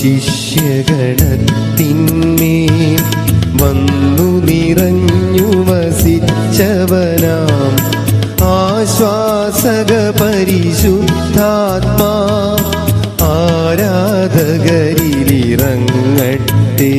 ശിഷ്യഗണത്തിന്മേൽ വന്നു നിറഞ്ഞു വസിച്ചവനാം ആശ്വാസക പരിശുദ്ധാത്മാ ആരാധകരിലിറങ്ങട്ടെ.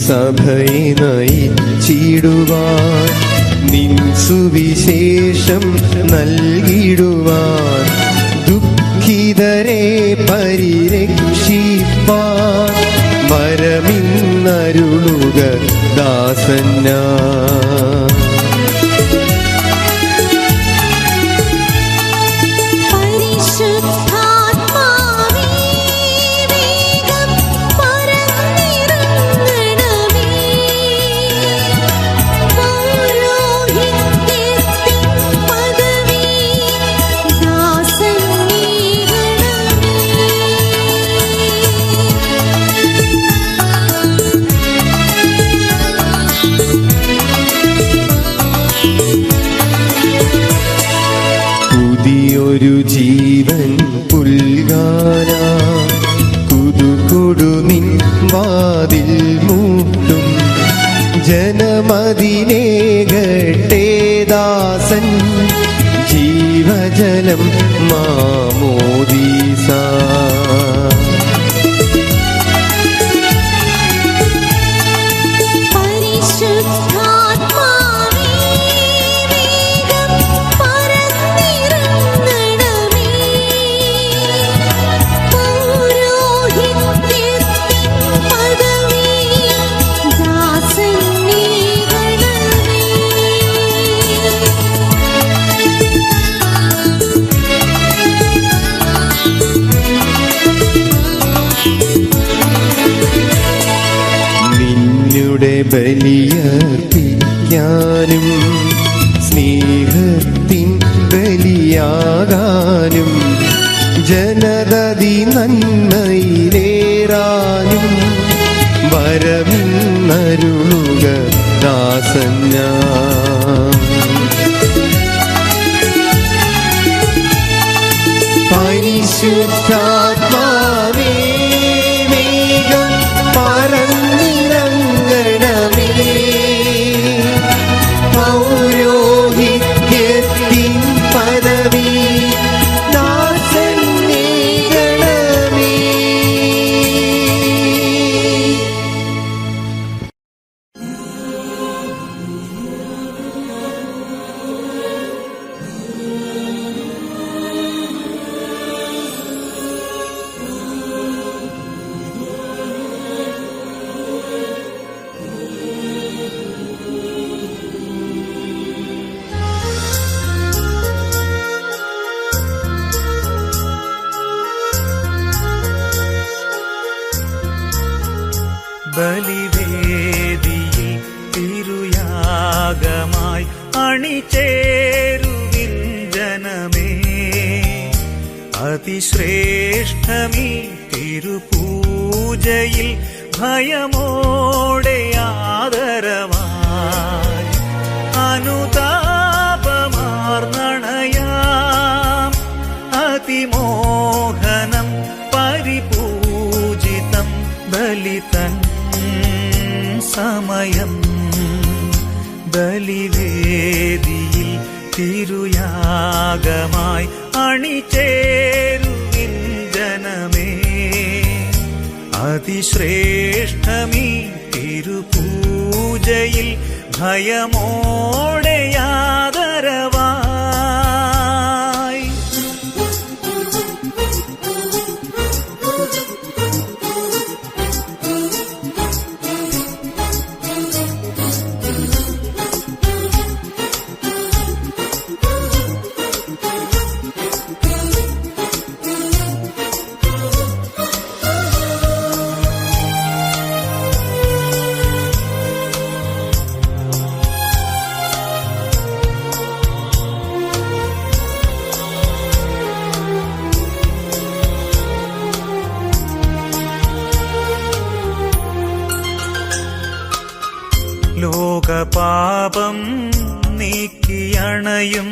സഭയെ നയിച്ചിടുവാൻ നിൻ സുവിശേഷം നൽകിടുവാൻ ദുഃഖിതരെ പരിരക്ഷിപ്പാൻ വരമിന്നരുളുക ദാസനാ. പുതിയൊരു ജീവൻ പുൽകാനാ കുതുകൊടുമിൻ വാതിൽ മൂട്ടും ജനമതിനേകട്ടെ ദാസൻ ജീവജലം മാമോദീസ. ബലിയർപ്പിക്കാനും സ്നേഹത്തിൻ ബലിയാകാനും ജനതതി നന്മയിലേറാനും വരമിന്നരുളുക ദാസനാ. പരിശുദ്ധാത്മാവേ വേഗം പറന്നിറങ്ങണമേ. പൗരോഹിത്യത്തിൻ പദവി ദാസൻ നേടണമേ. ബലിവേദിയിൽ തിരുയാഗമായി അണിചേരുവിൻ ജനമേ. അതിശ്രേഷ്ഠമീ തിരുപൂജയിൽ ഭയമോടെ ആദരവായി അനുതാപമാർന്നണയാം അതിമോഹനം പരിപൂജിതം ബലിതൻ സമയം. ബലിവേദിയിൽ തിരുയാഗമായി അണിചേരുവിൻ ജനമേ. അതിശ്രേഷ്ഠമീ തിരുപൂജയിൽ ഭയമോടെ ആദരവായി പാപം നീക്കിയണയും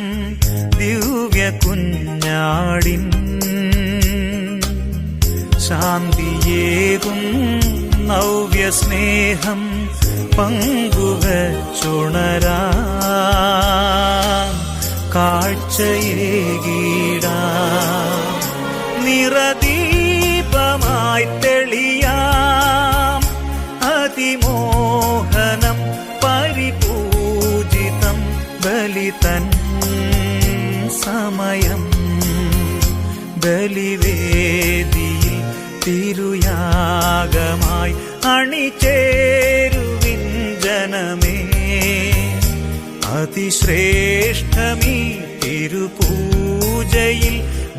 ദിവ്യ കുഞ്ഞാടിൻ ശാന്തിയേകും നവ്യ സ്നേഹം പങ്കുവച്ചുണരാം കാഴ്ചയേകീടാം നിറദീപമായി തെളിയാം അതിമോഹനം പരിപൂജിതം ബലിതൻ സമയം ബലിവേദിയിൽ തിരുയാഗമായി അണിചേരുവിൻ ജനമേ അതിശ്രേഷ്ഠമീ തിരുപൂജയിൽ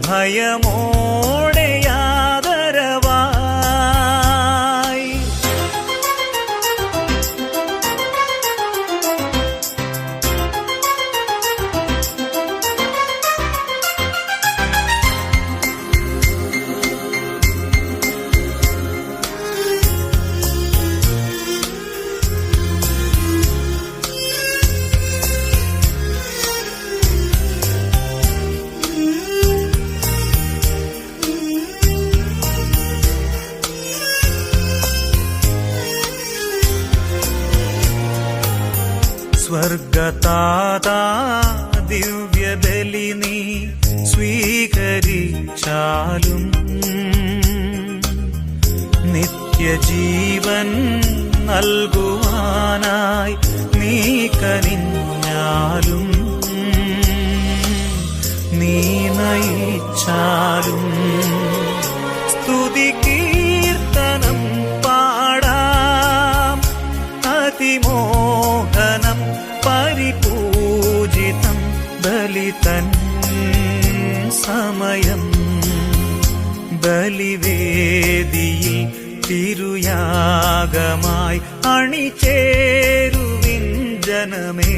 ഭയമോടെ ആദരവായി സ്വർഗതാതാ ദിവ്യബലി നീ സ്വീകരിച്ചാലും നിത്യജീവൻ നൽകുവാനായി നീ കനിഞ്ഞാലും നീ നയിച്ചാലും സ്തുതി കീർത്തനം പാടാം അതിമോഹനം പരിപൂജിതം ബലിതൻ സമയം ബലിവേദിയിൽ തിരുയാഗമായി അണിചേരുവിൻ ജനമേ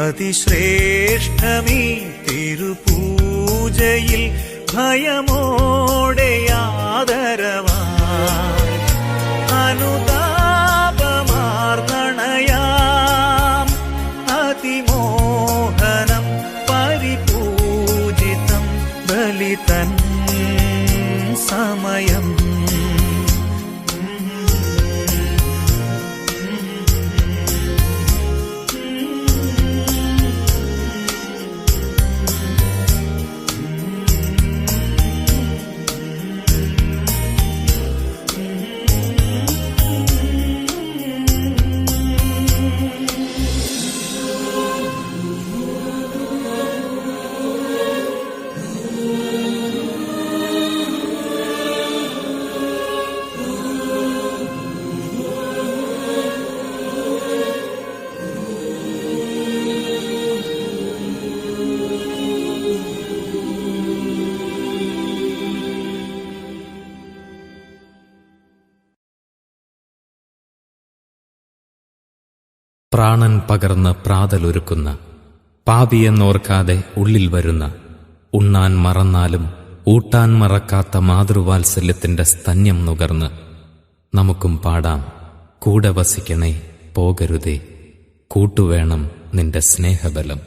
അതിശ്രേഷ്ഠമീ തിരുപൂജയിൽ ഭയമോടെ ആദരവായി അനുതാപമാർന്നണയാം അതിമോഹനം പരിപൂജിതം ബലിതൻ സമയം പ്രാണൻ പകർന്ന് പ്രാതലൊരുക്കുന്ന പാപിയെന്നോർക്കാതെ ഉള്ളിൽ വരുന്ന ഉണ്ണാൻ മറന്നാലും ഊട്ടാൻ മറക്കാത്ത മാതൃവാത്സല്യത്തിന്റെ സ്തന്യം നുകർന്ന് നമുക്കും പാടാം കൂടെ വസിക്കണേ പോകരുതേ കൂട്ടുവേണം നിന്റെ സ്നേഹബലം.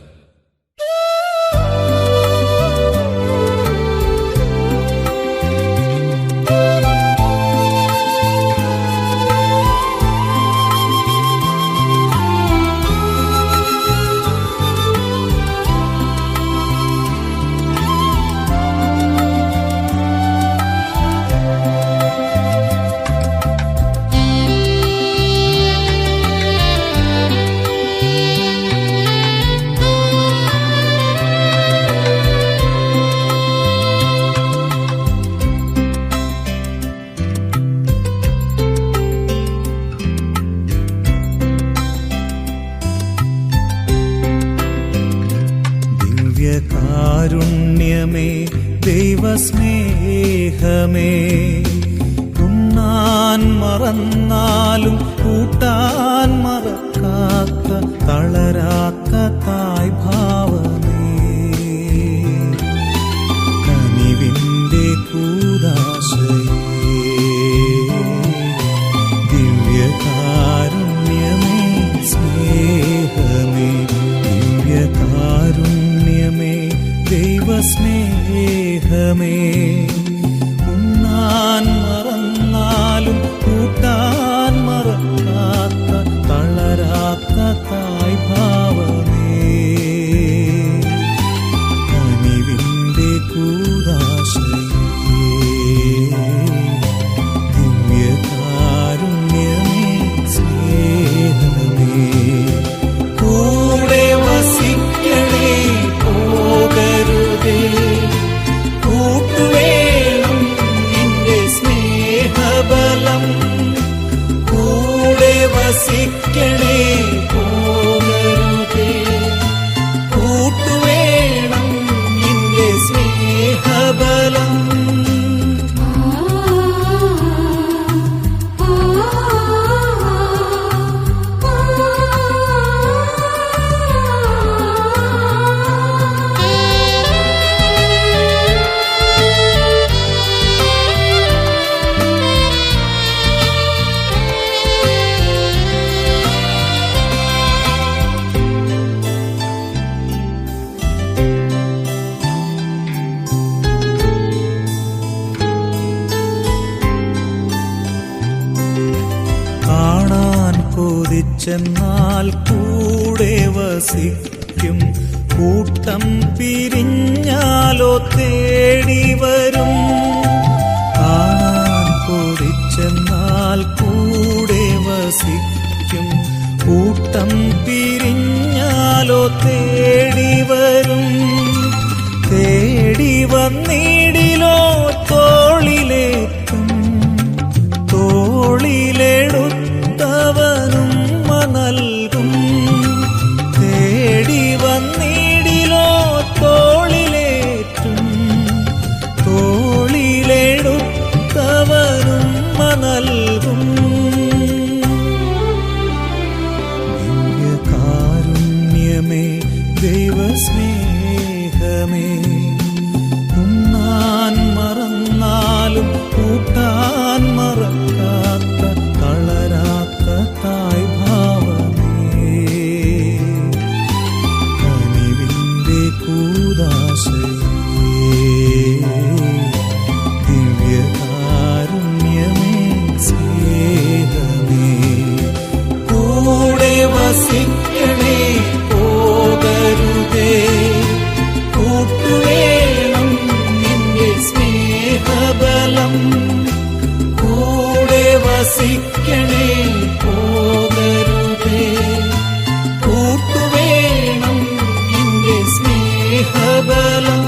കാരുണ്യമേ ദൈവസ്നേഹമേ ഉണ്ണാൻ മറന്നാലും കൂട്ടാൻ മറക്കാത്ത തളരാത്ത തായ് ഭാവമേ കനിവിന്റെ കൂദാശയേ ദിവ്യകാരുണ്യമേ സ്നേഹമേ ദൈവസ്നേഹമേ, ഉണ്ണാൻ മറന്നാലും കൂട്ടാൻ മറക്കാത്ത തളരാത്ത തായ് ഭാവമേ, കനിവിന്റെ കൂദാശയേ, ദിവ്യകാരുണ്യമേ, സ്നേഹമേ, കൂടെ വസിക്കണേ, പോകരുതേ, കൂട്ടുവേണം നിന്റെ സ്നേഹബലം, കൂടെ വസിക്കണേ, പോകരുതേ, കൂട്ടുവേണം നിന്റെ സ്നേഹബലം. കാണാൻ കൊതിച്ചെന്നാൽ കൂടെ വസിക്കും, കൂട്ടം പിരിഞ്ഞാലോ തേടി വരും. കാണാൻ കൊതിച്ചെന്നാൽ കൂടെ വസിക്കും, കൂട്ടം പിരിഞ്ഞാലോ തേടി വരും. തേടി വന്നിടിലോ തോളിലേറ്റും, തോളിലെടുത്തവനും നൽകും. തേടി വന്നിടിലോ തോളിലേറ്റും, തോളിലെടുത്തവനും നൽകും. ദിവ്യകാരുണ്യമേ, ദൈവസ്നേഹമേ, ഉണ്ണാൻ മറന്നാലും കൂട്ടാൻ മറക്കാത്ത തളരാത്ത തായ് ഭാവമേ, കനിവിന്റെ കൂദാശയേ, ദിവ്യകാരുണ്യമേ, സ്നേഹമേ, കൂടെ വസിക്കണേ, പോകരുതേ, കൂട്ടുവേണം നിന്റെ സ്നേഹബലം, കൂടെ വസിക്കണേ, പോകരുതേ, കൂട്ടുവേണം നിന്റെ സ്നേഹബലം.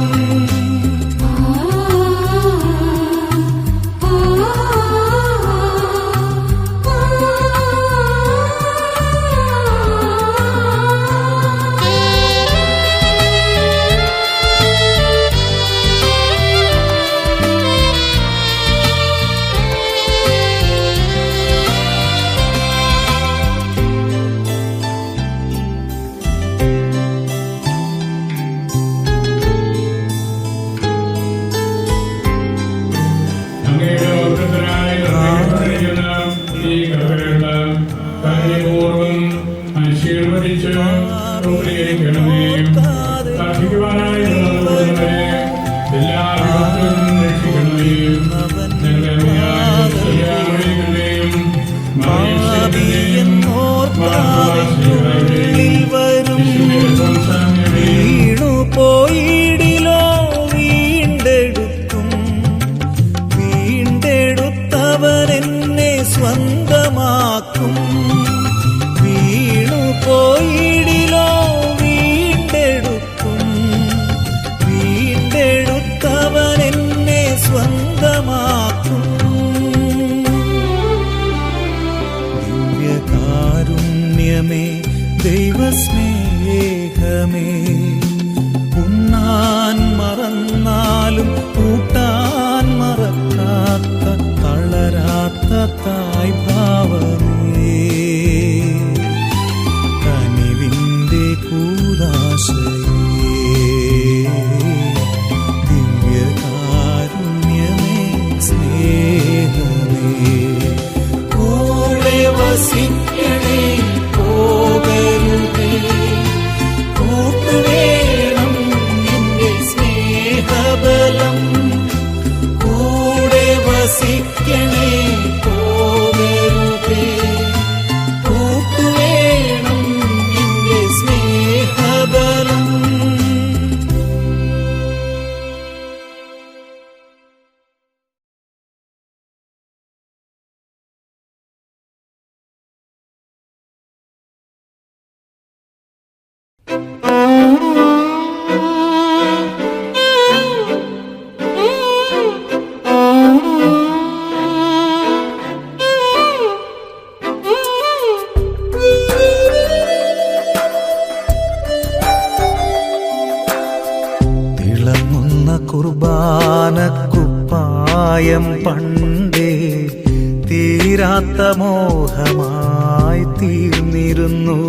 കുർബാനക്കുപ്പായം പണ്ടേ തീരാത്ത മോഹമായി തീർന്നിരുന്നു.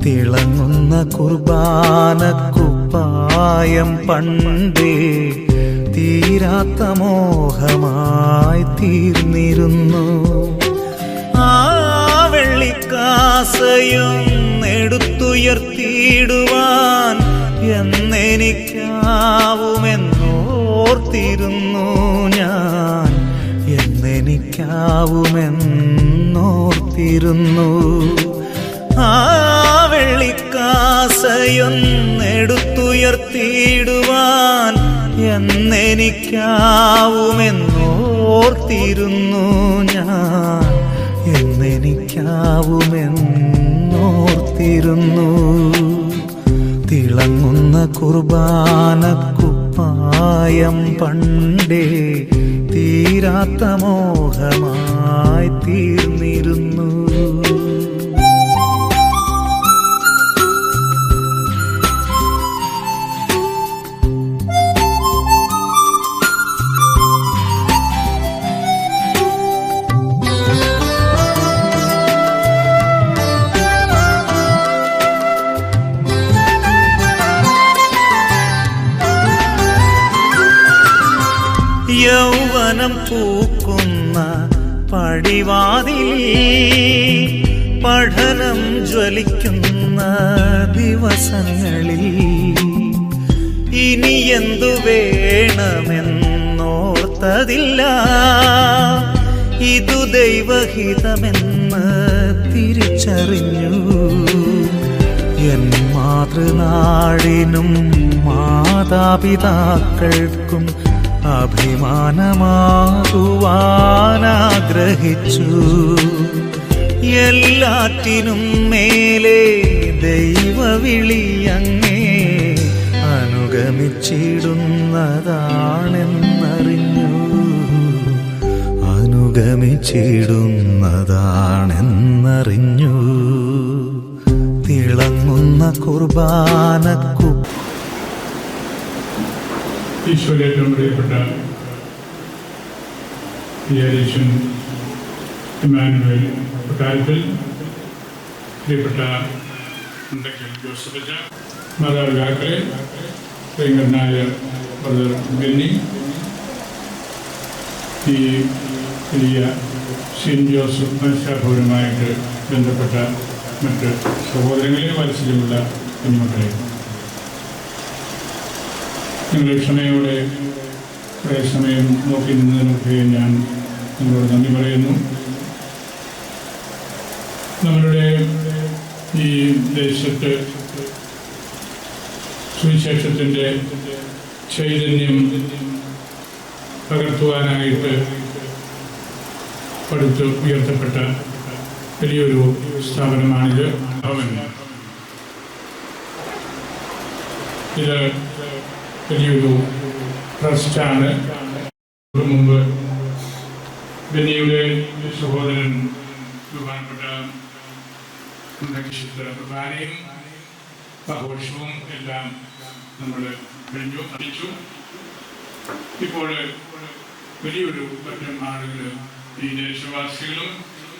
തിളങ്ങുന്ന കുർബാനക്കുപ്പായം പണ്ടേ തീരാത്ത മോഹമായി തീർന്നിരുന്നു. ആ വെള്ളിക്കാസയും എടുത്തുയർത്തിയിടുവാൻ എന്നെനിക്കാവുമെന്നോർത്തിരുന്നു ഞാൻ, എന്നെനിക്കാവുമെന്നോർത്തിരുന്നു. ആ വെള്ളിക്കാസയൊന്നെടുത്തുയർത്തിയിടുവാൻ എന്നെനിക്കാവുമെന്നോർത്തിരുന്നു ഞാൻ, എന്നെനിക്കാവുമെന്നോർത്തിരുന്നു. തിളങ്ങുന്ന കുർബാനക്കുപ്പായം പണ്ടേ തീരാത്ത മോഹമായി തീർന്നിരുന്നു. യൗവനം പൂക്കുന്ന പടിവാതിൽ, പഠനം ജ്വലിക്കുന്ന ദിവസങ്ങളിൽ ഇനി എന്തു വേണമെന്നോർത്തതില്ല. ഇതു ദൈവഹിതമെന്ന് തിരിച്ചറിഞ്ഞു. എൻ മാതൃനാടിനും മാതാപിതാക്കൾക്കും അഭിമാനമാകുവാനാഗ്രഹിച്ചു. എല്ലാറ്റിനും മേലെ ദൈവവിളിയങ്ങേ അനുഗമിച്ചിടുന്നതാണെന്നറിഞ്ഞു, അനുഗമിച്ചിടുന്നതാണെന്നറിഞ്ഞു. തിളങ്ങുന്ന കുർബാനക്കു ഈശോയിലെ ഏറ്റവും പ്രിയപ്പെട്ട വികാരിയച്ഛൻ ഇമ്മാനുവേൽ കൊട്ടാരത്തിൽ, പ്രിയപ്പെട്ട ഉണ്ടക്കൽ ജോസഫ് അച്ഛൻ, മാതാപിതാക്കളെ, പ്രിയങ്കരനായ ബ്രദർ ബെന്നി, ഈ വലിയ സെയിൻറ്റ് ജോസഫ് മത്സ്യഭവനുമായിട്ട് ബന്ധപ്പെട്ട മറ്റ് സഹോദരങ്ങളെ, മത്സരമുള്ള കുഞ്ഞുമക്കളെ, നിങ്ങളുടെ ക്ഷമയോടെ കുറേ സമയം നോക്കി നിന്നതിനൊക്കെ ഞാൻ നിങ്ങളോട് നന്ദി പറയുന്നു. നമ്മളുടെ ഈ ദേശത്ത് സുവിശേഷത്തിൻ്റെ ചൈതന്യം പകർത്തുവാനായിട്ട് പടുത്ത് ഉയർത്തപ്പെട്ട വലിയൊരു സ്ഥാപനമാണിത്. ഇത് വലിയൊരു ട്രസ്റ്റാണ്. മുമ്പ് ബെന്നിയുടെ സഹോദരൻ ബഹുമാനപ്പെട്ട കുർബാനയും ആഘോഷവും എല്ലാം നമ്മൾ അറിയിച്ചു. ഇപ്പോൾ വലിയൊരു പറ്റം ആളുകൾ, ഈ ദേശവാസികളും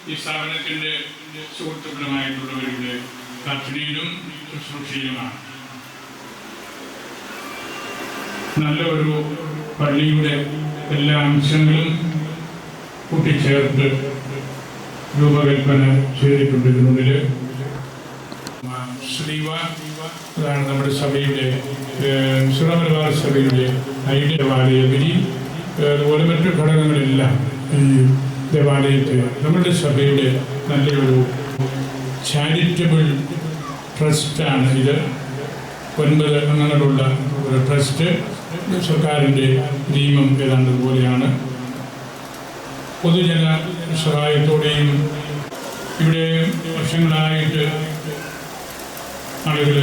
ഈ സ്ഥാപനത്തിൻ്റെ സുഹൃത്തുക്കളുമായിട്ടുള്ളവരുടെ പ്രാർത്ഥനയിലും ശുശ്രൂഷയിലുമാണ്. നല്ല ഒരു പള്ളിയുടെ എല്ലാ അംശങ്ങളും കൂട്ടിച്ചേർത്ത് രൂപകൽപ്പന ചെയ്തിട്ടുണ്ട്. ഇതിനുള്ളിൽ ശ്രീവ, അതാണ് നമ്മുടെ സഭയുടെ സുറമലബാർ സഭയുടെ ഐഡിയ ദേവാലയ ബലി, അതുപോലെ മറ്റു ഘടകങ്ങളെല്ലാം ഈ ദേവാലയത്തിൽ നമ്മുടെ സഭയുടെ നല്ലൊരു ചാരിറ്റബിൾ ട്രസ്റ്റാണ് ഇത്. 9 അംഗങ്ങളുള്ള ഒരു ട്രസ്റ്റ്. സർക്കാരിൻ്റെ നിയമം ഏതാണ്ട് പോലെയാണ്. പൊതുജന സഹായത്തോടെയും ഇവിടെ വർഷങ്ങളായിട്ട് ആളുകൾ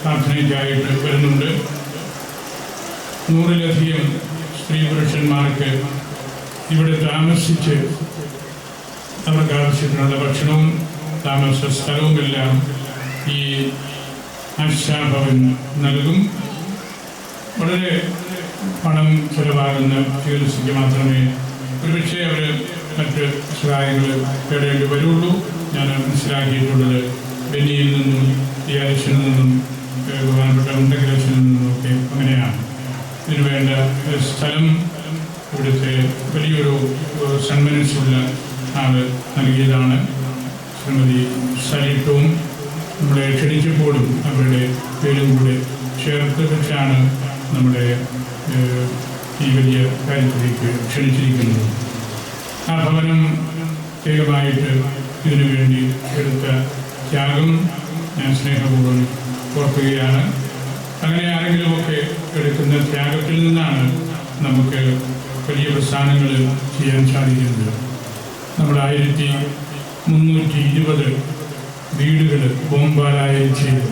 പ്രാർത്ഥനയ്ക്കായിട്ട് വരുന്നുണ്ട്. 100-ലധികം സ്ത്രീ പുരുഷന്മാർക്ക് ഇവിടെ താമസിച്ച് അവർക്ക് ആവശ്യത്തിനുള്ള ഭക്ഷണവും താമസ സ്ഥലവുമെല്ലാം ഈ ആശാഭവൻ നൽകും. വളരെ പണം ചിലവാകുന്ന ചികിത്സയ്ക്ക് മാത്രമേ ഒരുപക്ഷെ അവർ മറ്റ് സഹായങ്ങൾ തേടേണ്ടി വരുള്ളൂ. ഞാൻ മനസ്സിലാക്കിയിട്ടുള്ളത് ബെന്നിയിൽ നിന്നും ഡിയാലിസിൽ നിന്നും ബഹുമാനപ്പെട്ട ഉണ്ടഗ്രസിൽ നിന്നുമൊക്കെ അങ്ങനെയാണ്. ഇതിനു വേണ്ട സ്ഥലം ഇവിടുത്തെ വലിയൊരു സന്മനസ്സുള്ള ആൾ നൽകിയതാണ്. ശ്രീമതി സലിട്ടും നമ്മളെ ക്ഷണിച്ചപ്പോഴും അവരുടെ പേരും കൂടെ ചേർത്ത് വെച്ചാണ് നമ്മുടെ ഈ വലിയ കാര്യത്തിലേക്ക് ക്ഷണിച്ചിരിക്കുന്നത്. ആ ഭവനം പ്രത്യേകമായിട്ട് ഇതിനു വേണ്ടി എടുത്ത ത്യാഗം ഞാൻ സ്നേഹപൂർവ്വം ഓർക്കുകയാണ്. അങ്ങനെ ആരെങ്കിലുമൊക്കെ എടുക്കുന്ന ത്യാഗത്തിൽ നിന്നാണ് നമുക്ക് വലിയ പ്രസ്ഥാനങ്ങൾ ചെയ്യാൻ സാധിക്കുന്നത്. നമ്മുടെ 1320 വീടുകൾ ബോംബാലായം ചെയ്തു.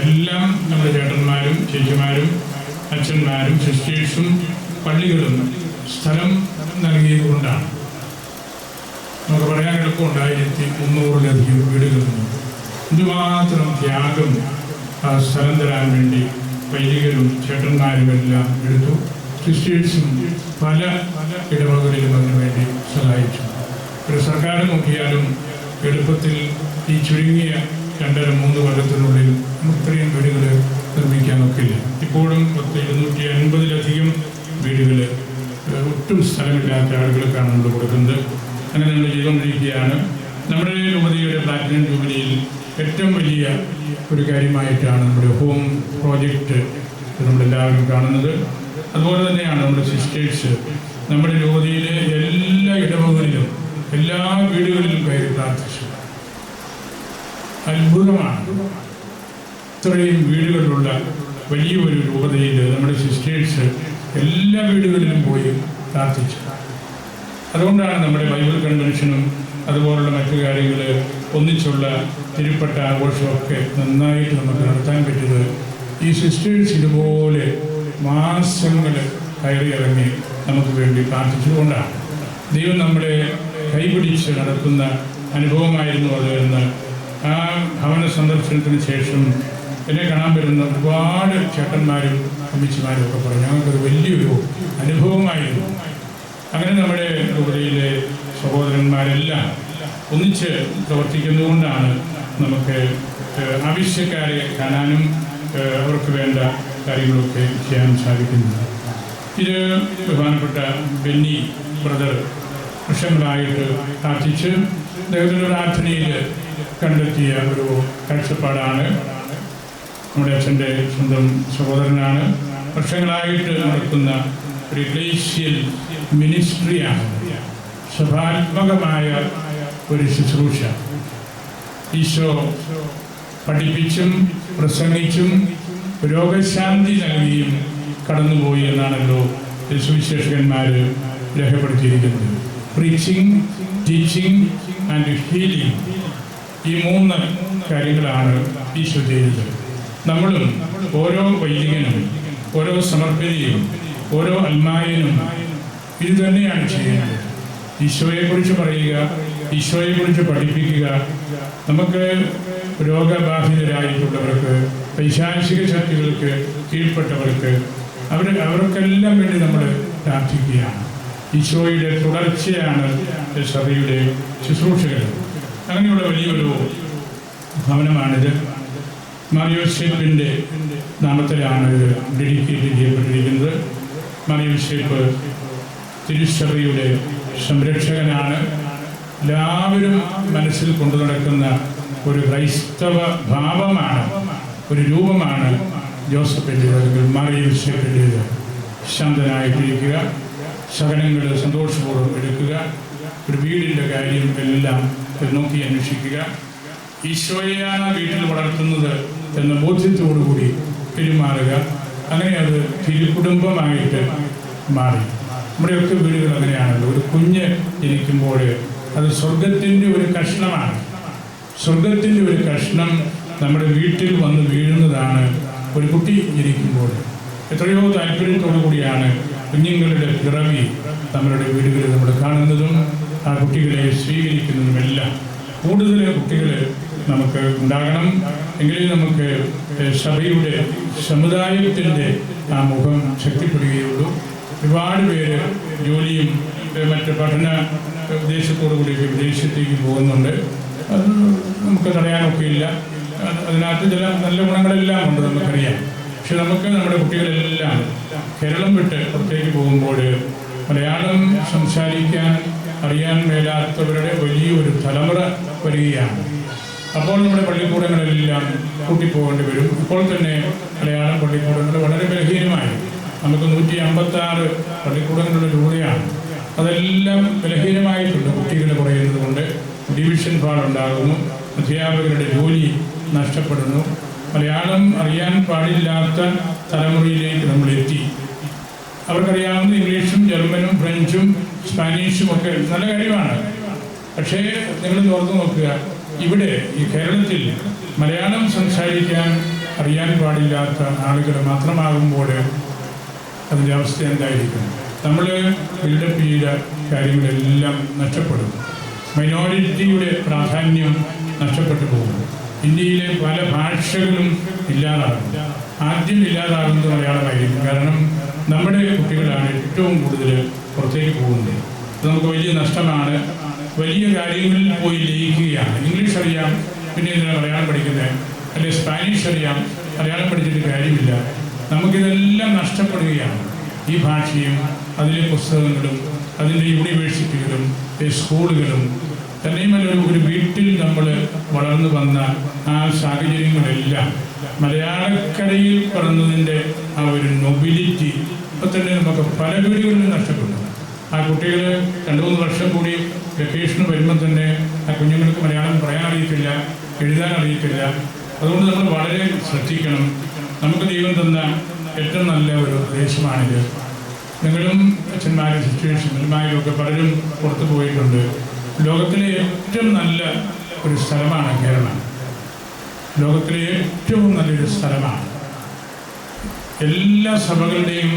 എല്ലാം നമ്മുടെ ചേട്ടന്മാരും ചേച്ചിമാരും അച്ഛന്മാരും സിസ്റ്റേഴ്സും പള്ളികളും സ്ഥലം നൽകിയത് കൊണ്ടാണ്. നമുക്ക് പറയാൻ എളുപ്പമുണ്ട് 1300-ലധികം വീടുകളുണ്ട്. എന്തുമാത്രം ത്യാഗം ആ സ്ഥലം തരാൻ വേണ്ടി വൈദികരും ചേട്ടന്മാരുമെല്ലാം എടുത്തു. സിസ്റ്റേഴ്സും പല ഇടവകളിലും അതിനു വേണ്ടി സഹായിച്ചു. ഒരു സർക്കാർ നോക്കിയാലും എളുപ്പത്തിൽ ഈ ചുരുങ്ങിയ 2.5-3 കൊല്ലത്തിനുള്ളിൽ ഇത്രയും വീടുകൾ നിർമ്മിക്കാനൊക്കില്ല. ഇപ്പോഴും 250-ലധികം വീടുകൾ ഒട്ടും സ്ഥലമില്ലാത്ത ആളുകൾക്കാണ് നമ്മൾ കൊടുക്കുന്നത്. അങ്ങനെ നമ്മൾ ചെയ്തുകൊണ്ടിരിക്കുകയാണ്. നമ്മുടെ രൂപതയുടെ പ്ലാറ്റിനം ജൂബിലിയിൽ ഏറ്റവും വലിയ ഒരു കാര്യമായിട്ടാണ് നമ്മുടെ ഹോം പ്രോജക്റ്റ് നമ്മളെല്ലാവരും കാണുന്നത്. അതുപോലെ തന്നെയാണ് നമ്മുടെ സിസ്റ്റേഴ്സ് നമ്മുടെ രൂപതയിലെ എല്ലാ ഇടവകളിലും എല്ലാ വീടുകളിലും കയറി പ്രാർത്ഥിച്ചു. അത്ഭുതമാണ്. ഇത്രയും വീടുകളിലുള്ള വലിയ ഒരു രൂപതയിൽ നമ്മുടെ സിസ്റ്റേഴ്സ് എല്ലാ വീടുകളിലും പോയി പ്രാർത്ഥിച്ചു. അതുകൊണ്ടാണ് നമ്മുടെ ബൈബിൾ കൺവെൻഷനും അതുപോലുള്ള മറ്റു കാര്യങ്ങൾ ഒന്നിച്ചുള്ള തിരുപ്പട്ട ആഘോഷമൊക്കെ നന്നായിട്ട് നമുക്ക് നടത്താൻ പറ്റിയത് ഈ സിസ്റ്റേഴ്സ് ഇതുപോലെ മാസങ്ങൾ കയറിയിറങ്ങി നമുക്ക് വേണ്ടി പ്രാർത്ഥിച്ചുകൊണ്ടാണ്. ദൈവം നമ്മളെ കൈപിടിച്ച് നടത്തുന്ന അനുഭവമായിരുന്നു അത് എന്ന് ആ ഭവന സന്ദർശനത്തിന് ശേഷം എന്നെ കാണാൻ വരുന്ന ഒരുപാട് ചേട്ടന്മാരും അമ്മച്ചിമാരും ഒക്കെ പറഞ്ഞു. ഞങ്ങൾക്കത് വലിയൊരു അനുഭവമായിരുന്നു. അങ്ങനെ നമ്മുടെ രൂപതയിലെ സഹോദരന്മാരെല്ലാം ഒന്നിച്ച് പ്രവർത്തിക്കുന്നതുകൊണ്ടാണ് നമുക്ക് ആവശ്യക്കാരെ കാണാനും അവർക്ക് വേണ്ട കാര്യങ്ങളൊക്കെ ചെയ്യാൻ സാധിക്കുന്നത്. ഇത് ബഹുമാനപ്പെട്ട ബെന്നി ബ്രദർ വർഷങ്ങളായിട്ട് പ്രാർത്ഥിച്ച് അദ്ദേഹത്തിൻ്റെ പ്രാർത്ഥനയിൽ കണ്ടെത്തിയ ഒരു കാഴ്ചപ്പാടാണ്. നമ്മുടെ അച്ഛൻ്റെ സ്വന്തം സഹോദരനാണ്. വർഷങ്ങളായിട്ട് നടക്കുന്ന ഒരു എക്ലേഷ്യൽ മിനിസ്ട്രിയാണ്. സഭാത്മകമായ ഒരു ശുശ്രൂഷ ഈശോ പഠിപ്പിച്ചും പ്രസംഗിച്ചും രോഗശാന്തി നൽകിയും കടന്നുപോയി എന്നാണല്ലോ സുവിശേഷകന്മാർ രേഖപ്പെടുത്തിയിരിക്കുന്നത്. പ്രീച്ചിങ്, ടീച്ചിങ് ആൻഡ് ഹീലിംഗ്, ഈ 3 കാര്യങ്ങളാണ് ഈശോ ചെയ്തത്. നമ്മളും ഓരോ വൈദികനും ഓരോ സമർപ്പിതയും ഓരോ അൽമായനും ഇത് തന്നെയാണ് ചെയ്യുന്നത്. ഈശോയെക്കുറിച്ച് പറയുക, ഈശോയെക്കുറിച്ച് പഠിപ്പിക്കുക. നമുക്ക് രോഗബാധിതരായിട്ടുള്ളവർക്ക്, പൈശാചിക ശക്തികൾക്ക് കീഴ്പ്പെട്ടവർക്ക് അവർക്കെല്ലാം വേണ്ടി നമ്മൾ പ്രാർത്ഥിക്കുകയാണ്. ഈശോയുടെ തുടർച്ചയാണ് സഭയുടെ ശുശ്രൂഷകൾ. അങ്ങനെയുള്ള വലിയൊരു ഭവനമാണിത്. മാറിയോസേപ്പിൻ്റെ നാമത്തിലാണ് ഇത് ഡെഡിക്കേറ്റ് ചെയ്യപ്പെട്ടിരിക്കുന്നത്. മാറിയോസേപ്പ് തിരുസഭയുടെ സംരക്ഷകനാണ്. എല്ലാവരും മനസ്സിൽ കൊണ്ടു നടക്കുന്ന ഒരു ക്രൈസ്തവ ഭാവമാണ്, ഒരു രൂപമാണ് ജോസഫിൻ്റേത് അല്ലെങ്കിൽ മാറിയോസേപ്പിൻ്റേത്. ശാന്തനായിട്ടിരിക്കുക, സഹനങ്ങൾ സന്തോഷപൂർവ്വം എടുക്കുക, ഒരു വീടിൻ്റെ കാര്യം എല്ലാം നോക്കി അന്വേഷിക്കുക, ഈശോയെയാണ് വീട്ടിൽ വളർത്തുന്നത് എന്ന ബോധ്യത്തോടുകൂടി പെരുമാറുക. അങ്ങനെ അത് തിരുകുടുംബമായിട്ട് മാറി. നമ്മുടെയൊക്കെ വീടുകൾ അങ്ങനെയാണല്ലോ. ഒരു കുഞ്ഞ് ജനിക്കുമ്പോൾ അത് സ്വർഗത്തിൻ്റെ ഒരു കഷ്ണമാണ്. സ്വർഗത്തിൻ്റെ ഒരു കഷ്ണം നമ്മുടെ വീട്ടിൽ വന്ന് വീഴുന്നതാണ് ഒരു കുട്ടി ജനിക്കുമ്പോൾ. എത്രയോ താല്പര്യത്തോടു കൂടിയാണ് കുഞ്ഞുങ്ങളുടെ പിറവി നമ്മളുടെ വീടുകളിൽ നമ്മൾ കാണുന്നതും ആ കുട്ടികളെ സ്വീകരിക്കുന്നതുമെല്ലാം. കൂടുതൽ കുട്ടികൾ നമുക്ക് ഉണ്ടാകണം. എങ്കിലും നമുക്ക് സഭയുടെ സമുദായത്തിൻ്റെ ആ മുഖം ശക്തിപ്പെടുകയുള്ളൂ. ഒരുപാട് പേര് ജോലിയും മറ്റ് പഠന ഉദ്ദേശത്തോടു കൂടി വിദേശത്തേക്ക് പോകുന്നുണ്ട്. അത് നമുക്ക് തടയാനൊക്കെയില്ല. അതിനകത്ത് ചില നല്ല ഗുണങ്ങളെല്ലാം ഉണ്ട്, നമുക്കറിയാം. പക്ഷെ നമുക്ക് നമ്മുടെ കുട്ടികളെല്ലാം കേരളം വിട്ട് പുറത്തേക്ക് പോകുമ്പോൾ മലയാളം സംസാരിക്കാൻ അറിയാൻ മേലാത്തവരുടെ വലിയൊരു തലമുറ വരികയാണ്. അപ്പോൾ നമ്മുടെ പള്ളിക്കൂടങ്ങളെല്ലാം കൂട്ടിപ്പോകേണ്ടി വരും. ഇപ്പോൾ തന്നെ മലയാളം പള്ളിക്കൂടങ്ങൾ വളരെ ബലഹീനമായി. നമുക്ക് 156 പള്ളിക്കൂടങ്ങളുടെ രൂപയാണ്. അതെല്ലാം ബലഹീനമായിട്ടുണ്ട്. കുട്ടികൾ കുറയുന്നത് കൊണ്ട് ഡിവിഷൻ പാടുണ്ടാകുന്നു, അധ്യാപകരുടെ ജോലി നഷ്ടപ്പെടുന്നു. മലയാളം അറിയാൻ പാടില്ലാത്ത തലമുറയിലേക്ക് നമ്മൾ എത്തി. അവർക്കറിയാവുന്ന ഇംഗ്ലീഷും ജർമ്മനും ഫ്രഞ്ചും സ്പാനിഷും ഒക്കെ നല്ല കാര്യമാണ്. പക്ഷേ നിങ്ങൾ ഓർത്ത് നോക്കുക, ഇവിടെ ഈ കേരളത്തിൽ മലയാളം സംസാരിക്കാൻ അറിയാൻ പാടില്ലാത്ത ആളുകൾ മാത്രമാകുമ്പോൾ അതിൻ്റെ അവസ്ഥ എന്തായിരിക്കും? നമ്മൾ ബിൽഡപ്പ് ചെയ്ത കാര്യങ്ങളെല്ലാം നഷ്ടപ്പെടും. മൈനോറിറ്റിയുടെ പ്രാധാന്യം നഷ്ടപ്പെട്ടു പോകും. ഇന്ത്യയിലെ പല ഭാഷകളും ഇല്ലാതാകും. ആദ്യം ഇല്ലാതാകുന്നത് മലയാളമായിരിക്കും. കാരണം നമ്മുടെ കുട്ടികളാണ് ഏറ്റവും കൂടുതൽ പുറത്തേക്ക് പോകുന്നത്. അത് നമുക്ക് വലിയ നഷ്ടമാണ്. വലിയ കാര്യങ്ങളിൽ പോയി ലയിക്കുകയാണ്. ഇംഗ്ലീഷ് അറിയാം, പിന്നെ എന്തിനാണ് മലയാളം പഠിക്കുന്നത്? അല്ലെങ്കിൽ സ്പാനിഷ് അറിയാം, മലയാളം പഠിച്ചിട്ട് കാര്യമില്ല. നമുക്കിതെല്ലാം നഷ്ടപ്പെടുകയാണ്. ഈ ഭാഷയും അതിലെ പുസ്തകങ്ങളും അതിൻ്റെ യൂണിവേഴ്സിറ്റികളും സ്കൂളുകളും തന്നെയുമല്ല ഒരു വീട്ടിൽ നമ്മൾ വളർന്നു വന്ന ആ സാഹചര്യങ്ങളെല്ലാം മലയാളക്കരയിൽ പറഞ്ഞതിൻ്റെ ആ ഒരു നൊബിലിറ്റി ഇപ്പം തന്നെ നമുക്ക് പല വീടുകളിലും നഷ്ടപ്പെട്ടു. ആ കുട്ടികൾ 2-3 വർഷം കൂടി വെക്കേഷന് വരുമ്പോൾ തന്നെ ആ കുഞ്ഞുങ്ങൾക്ക് മലയാളം പറയാൻ അറിയത്തില്ല, എഴുതാൻ അറിയത്തില്ല. അതുകൊണ്ട് നമ്മൾ വളരെ ശ്രദ്ധിക്കണം. നമുക്ക് ദൈവം തന്ന ഏറ്റവും നല്ല ഒരു ദേശമാണിത്. നിങ്ങളും അച്ഛന്മാരും സിറ്റുവേഷന്മാരും പലരും പുറത്തു പോയിട്ടുണ്ട്. ലോകത്തിലെ ഏറ്റവും നല്ല ഒരു സ്ഥലമാണ് കേരളം. ലോകത്തിലെ ഏറ്റവും നല്ലൊരു സ്ഥലമാണ്. എല്ലാ സഭകളുടെയും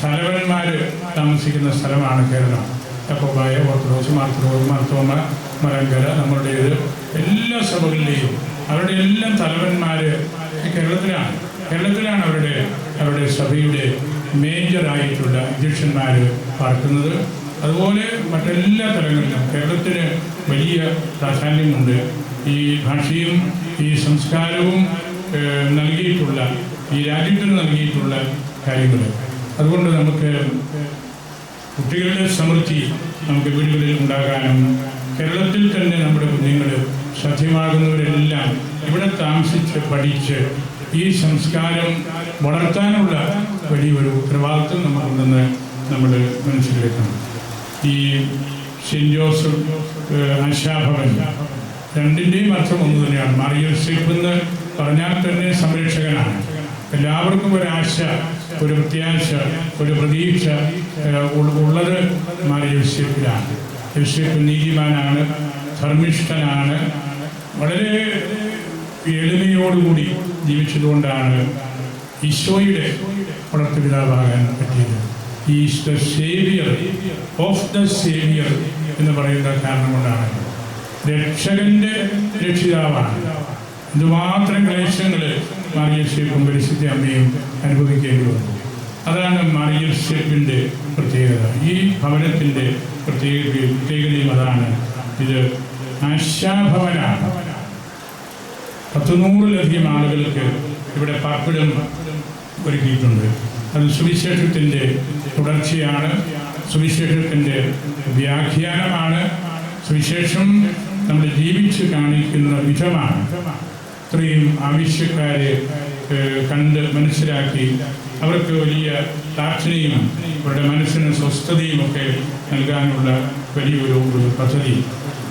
തലവന്മാർ താമസിക്കുന്ന സ്ഥലമാണ് കേരളം. യാക്കോബായ, ഓർത്തഡോക്സ്, മാർത്തോമ, മലങ്കര, നമ്മളുടേത് എല്ലാ സഭകളുടെയും അവരുടെ എല്ലാം തലവന്മാർ കേരളത്തിലാണ്. കേരളത്തിലാണ് അവരുടെ സഭയുടെ മേജറായിട്ടുള്ള അധ്യക്ഷന്മാർ പാർക്കുന്നത്. അതുപോലെ മറ്റെല്ലാ തലങ്ങളിലും കേരളത്തിന് വലിയ പ്രാധാന്യമുണ്ട്. ഈ ഭാഷയും ഈ സംസ്കാരവും നൽകിയിട്ടുള്ള, ഈ രാജ്യത്തിന് നൽകിയിട്ടുള്ള കാര്യങ്ങൾ. അതുകൊണ്ട് നമുക്ക് കുട്ടികളുടെ സമൃദ്ധി നമുക്ക് വീടുകളിൽ ഉണ്ടാകാനും കേരളത്തിൽ തന്നെ നമ്മുടെ കുഞ്ഞുങ്ങൾ സാധ്യമാകുന്നവരെല്ലാം ഇവിടെ താമസിച്ച് പഠിച്ച് ഈ സംസ്കാരം വളർത്താനുള്ള വലിയൊരു ഉത്തരവാദിത്വം നമുക്കുണ്ടെന്ന് നമ്മൾ മനസ്സിലാക്കണം. ഈ സെൻറ്റ് ജോസഫ് ആശാഭവൻ രണ്ടിൻ്റെയും അർത്ഥം ഒന്ന് തന്നെയാണ്. മാർ യോസേഫ് എന്ന് പറഞ്ഞാൽ തന്നെ സംരക്ഷകനാണ്. എല്ലാവർക്കും ഒരാശ, ഒരു പ്രത്യാശ, ഒരു പ്രതീക്ഷ ഉള്ളത് മാർ യോസേഫിലാണ്. യോസേഫ് നീതിമാനാണ്, ധർമ്മിഷ്ഠനാണ്, വളരെ എളിമയോടുകൂടി ജീവിച്ചതുകൊണ്ടാണ് ഈശോയുടെ വളർത്തുപിതാവാകാൻ പറ്റിയത്. Is the Xavier of the Xavier എന്ന് പറയുന്ന കാരണം കൊണ്ടാണ്. രക്ഷകന്റെ രക്ഷിതാവാണ്. എന്തുമാത്രം ക്ലേശങ്ങൾ മാർ യോസേഫും പരിശുദ്ധ അമ്മയും അനുഭവിക്കേണ്ടി വന്നു. അതാണ് മാർ യോസേഫിൻ്റെ പ്രത്യേകത. ഈ ഭവനത്തിൻ്റെ പ്രത്യേകതയും അതാണ്. ഇത് ആശാഭവനാണ്. 100-ലധികം ആളുകൾക്ക് ഇവിടെ പാർപ്പിടം ഒരുക്കിയിട്ടുണ്ട്. അത് സുവിശേഷത്തിൻ്റെ തുടർച്ചയാണ്, സുവിശേഷത്തിൻ്റെ വ്യാഖ്യാനമാണ്, സുവിശേഷം നമ്മൾ ജീവിച്ച് കാണിക്കുന്ന വിധമാണ്. ഇത്രയും ആവശ്യക്കാരെ കണ്ട് മനസ്സിലാക്കി അവർക്ക് വലിയ പ്രാർത്ഥനയും അവരുടെ മനസ്സിന് സ്വസ്ഥതയും ഒക്കെ നൽകാനുള്ള വലിയൊരു പദ്ധതി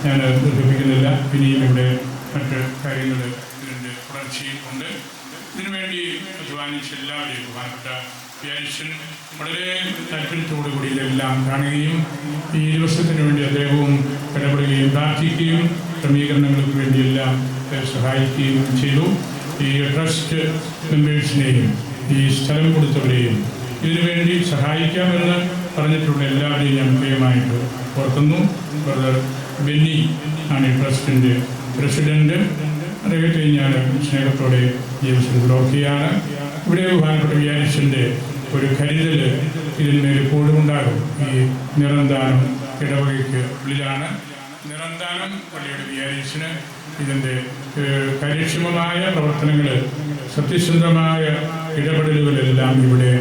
ഞാൻ ദീർഘിപ്പിക്കുന്നില്ല. ഇനിയും ഇവിടെ മറ്റ് കാര്യങ്ങൾ ഇതിൻ്റെ തുടർച്ചയും ഉണ്ട്. ഇതിനുവേണ്ടി അധ്വാനിച്ച എല്ലാവരെയും ബഹുമാനപ്പെട്ട വ്യാരിഷൻ വളരെ താല്പര്യത്തോടുകൂടി ഇതെല്ലാം കാണുകയും ഈ ദിവസത്തിന് വേണ്ടി അദ്ദേഹവും ഇടപെടുകയും പ്രാർത്ഥിക്കുകയും ക്രമീകരണങ്ങൾക്ക് വേണ്ടിയെല്ലാം സഹായിക്കുകയും ചെയ്തു. ഈ ട്രസ്റ്റ് മെമ്പേഴ്സിനെയും ഈ സ്ഥലം കൊടുത്തവരെയും ഇതിനുവേണ്ടി സഹായിക്കാമെന്ന് പറഞ്ഞിട്ടുള്ള എല്ലാവരെയും ഞാൻ മുഖ്യമായിട്ട് ഓർക്കുന്നു. ബ്രദർ ബെന്നി ആണ് ഈ ട്രസ്റ്റിൻ്റെ പ്രസിഡന്റ്. അദ്ദേഹത്തെ ഞാൻ സ്നേഹത്തോടെ ജീവിതത്തിലൊക്കെയാണ്. ഇവിടെ ബഹുമാനപ്പെട്ട വ്യാരിഷൻ്റെ ഒരു കരുതൽ ഇതിന്മേൽ എപ്പോഴും ഉണ്ടാകും. ഈ നിറന്താനം ഇടവകയ്ക്ക് ഉള്ളിലാണ്. നിറന്താനം പള്ളിയുടെ വികാരിയച്ഛന് ഇതിൻ്റെ കാര്യക്ഷമമായ പ്രവർത്തനങ്ങൾ, സത്യസന്ധമായ ഇടപെടലുകളെല്ലാം ഇവിടെ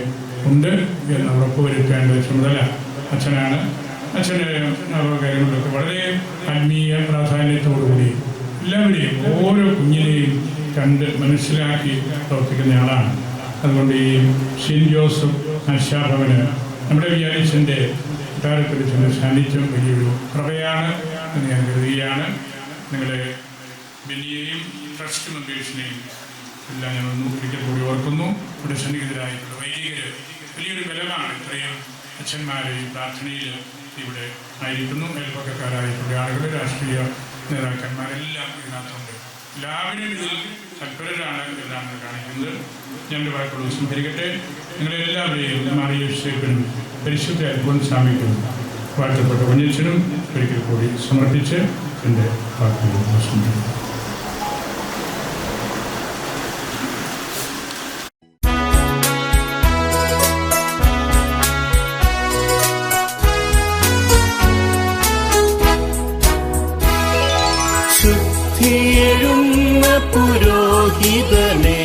ഉണ്ട് എന്ന് ഉറപ്പുവരുത്തേണ്ട ചുമതല അച്ഛനാണ്. അച്ഛന് കാര്യങ്ങളിലൊക്കെ വളരെ ആത്മീയ പ്രാധാന്യത്തോടുകൂടി എല്ലാവരെയും ഓരോ കുഞ്ഞിനെയും കണ്ട് മനസ്സിലാക്കി പ്രവർത്തിക്കുന്നയാളാണ്. അതുകൊണ്ട് ഈ സെയിൻറ്റ് ജോസഫ് ആശാഭവന് നമ്മുടെ വികാരിയച്ഛൻ്റെ കൊട്ടാരത്തിൻ്റെ സാന്നിധ്യം വലിയൊരു കൃപയാണ് എന്ന് ഞാൻ കരുതുകയാണ്. നിങ്ങളെ ബെന്നിയെയും ട്രസ്റ്റ് മെമ്പേഴ്സിനെയും എല്ലാം ഞാൻ ഒരിക്കൽ കൂടി ഓർക്കുന്നു. ഇവിടെ സന്നിഹിതരായിട്ടുള്ള വൈദികർ വലിയൊരു ബലമാണ്. ഇത്രയും അച്ഛന്മാരെ ഈ പ്രാർത്ഥനയിൽ ഇവിടെ ആയിരിക്കുന്നു. അയൽപ്പക്കക്കാരായിട്ടുള്ള ആളുകൾ, രാഷ്ട്രീയ നേതാക്കന്മാരെല്ലാം ഇതിനകത്തുണ്ട്. എല്ലാവരും ഇതിൽ തൽപരരാണ് എന്നാണ് കാണിക്കുന്നത്. ഞാൻ വാക്കുകൾ സംഭരിക്കട്ടെ. നിങ്ങളെല്ലാവരെയും മാറിയേപ്പിനും പരിശുദ്ധ അൽഫോൻസാമിക്കും വാഴ്ത്തപ്പെട്ട കുഞ്ഞച്ചനും ഒരിക്കൽ കൂടി സമർപ്പിച്ച് എൻ്റെ വാക്കുകൾ സംഭരിക്കും. ശുദ്ധിയെഴുന്ന പുരോഹിതനെ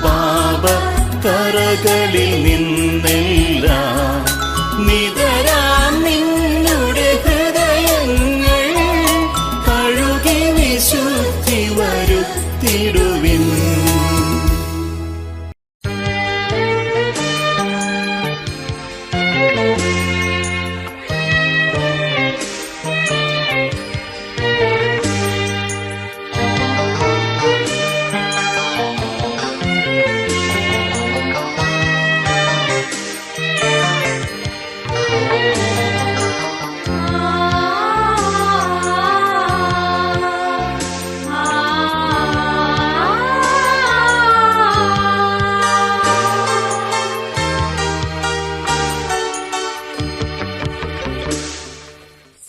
പാപക്കറകളിൽ നിന്നെല്ലാം നിതരാം നിന്നുടെ ഹൃദയങ്ങൾ കഴുകി വിശുദ്ധി വരുത്തിടുവിൻ.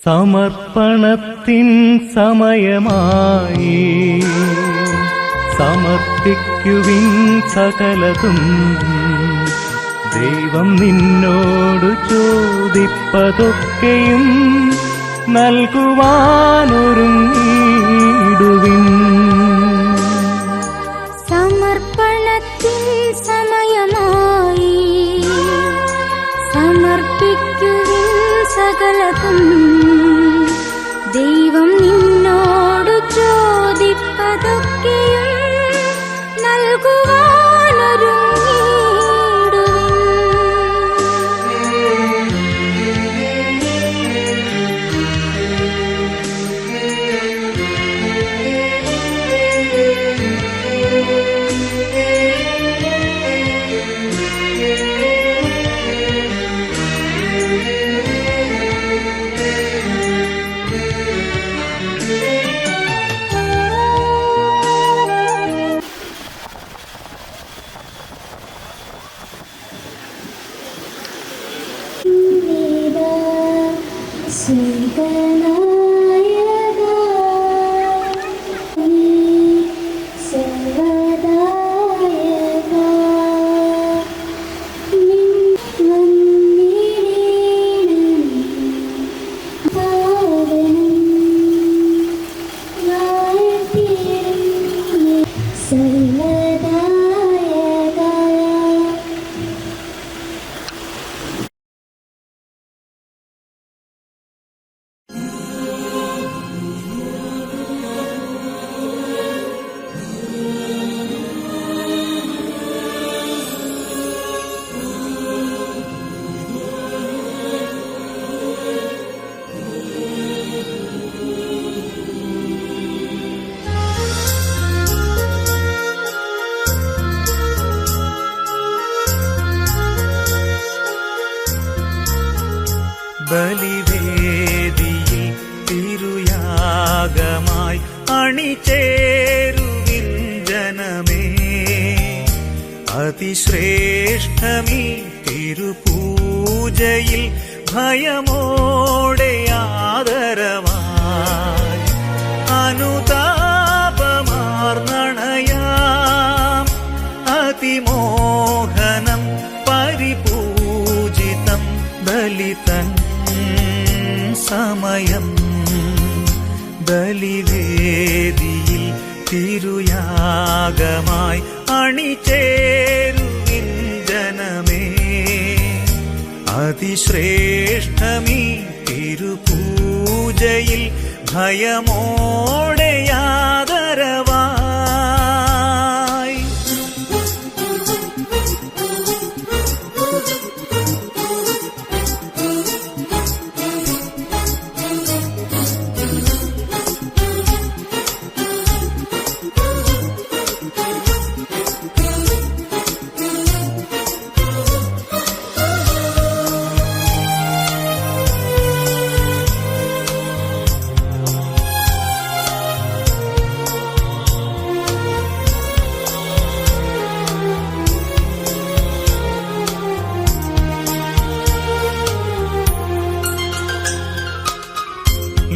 സമർപ്പണത്തിൻ സമയമായി, സമർപ്പിക്കുവിൻ സകലതും. ദൈവം നിന്നോട് ചോദിപ്പതൊക്കെയും നൽകുവാനൊരുങ്ങിടുവിൻ. സമർപ്പണത്തിൻ സമയമായി, സമർപ്പിക്കുവിൻ സകലതും. ദൈവം നിന്നോട് ചോദിപ്പതൊക്കെയും ബലിവേദിയിൽ തിരുയാഗമായി അണിചേരുവിൻ ജനമേ. അതിശ്രേഷ്ഠമീ തിരുപൂജയിൽ ഭയമോടെ ആദരവായി അനുതാപമാർന്നണയാം അതിമോഹനം പരി പരിപൂജിതം ബലിതൻ സമയം. ബലിവേദിയിൽ തിരുയാഗമായി അണിചേരുവിൻ ജനമേ. അതിശ്രേഷ്ഠമീ തിരുപൂജയിൽ ഭയമോടെ യാദരവായി.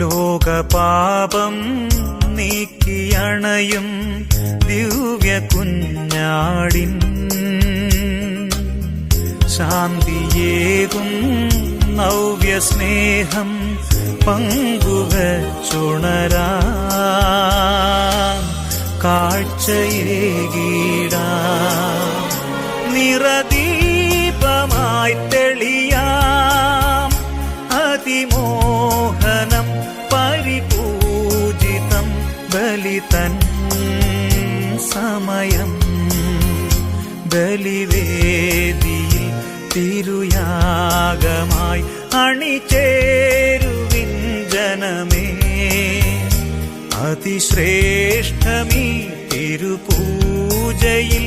ലോകപാപം നീക്കിയണയും ദിവ്യ കുഞ്ഞാടിൻ ശാന്തിയേകും നവ്യസ്നേഹം പങ്കുവച്ചുണരാം കാഴ്ചയേകീടാം. നിറദീപമായി തെളിയാം അതിമോഹനം പരിപൂജിതം ബലിതൻ സമയം. ബലിവേദിയിൽ തിരുയാഗമായി അണിചേരുവിൻ ജനമേ. അതിശ്രേഷ്ഠമീ തിരുപൂജയിൽ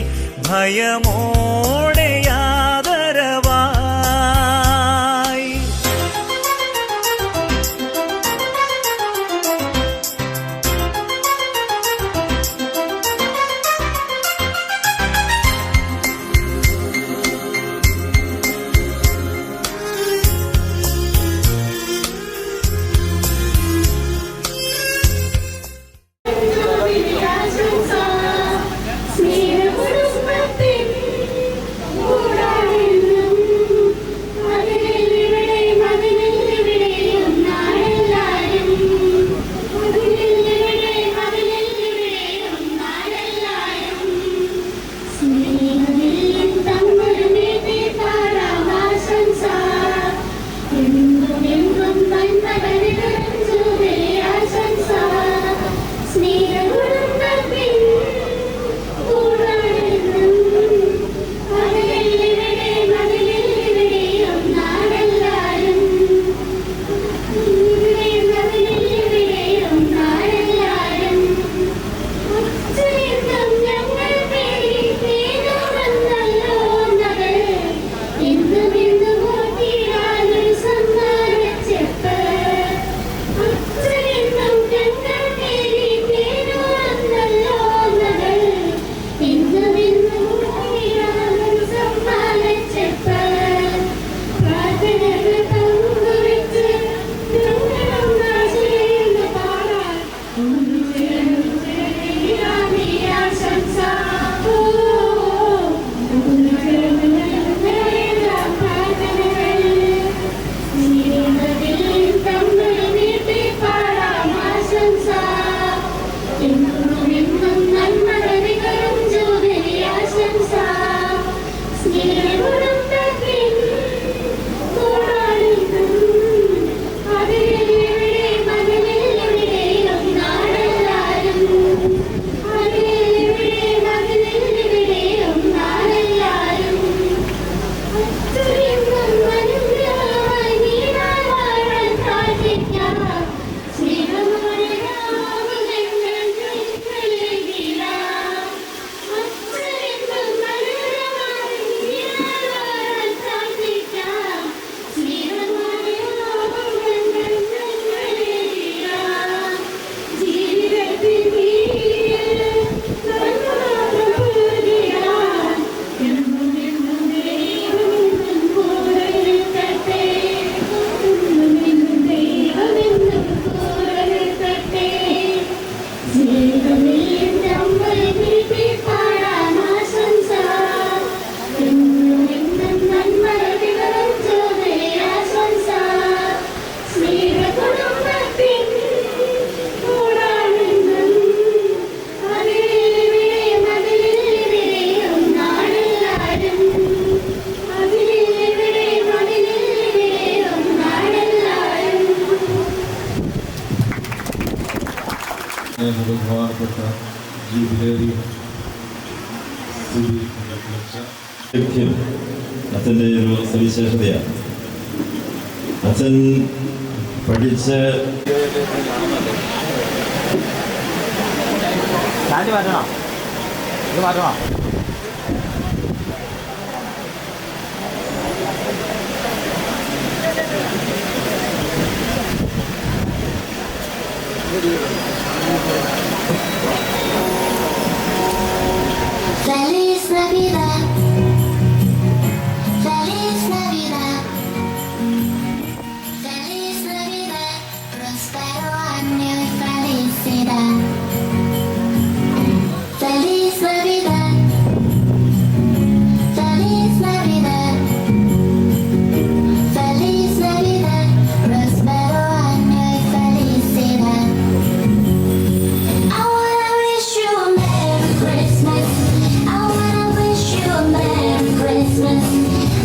ഭയമോടെ യാദരവായി. സ്നേഹകുടുംബത്തിൻ ബഹുമാനപ്പെട്ട ജൂബിലേറി അച്ഛൻ്റെ ഒരു സവിശേഷതയാണ്. അച്ഛൻ പഠിച്ച് Feliz Navidad, Feliz Navidad, Feliz Navidad, próspero año y felicidad. Feliz Navidad, Feliz Navidad, Feliz Navidad, próspero año y felicidad. I wanna wish you a Merry Christmas. I wanna wish you a Merry Christmas.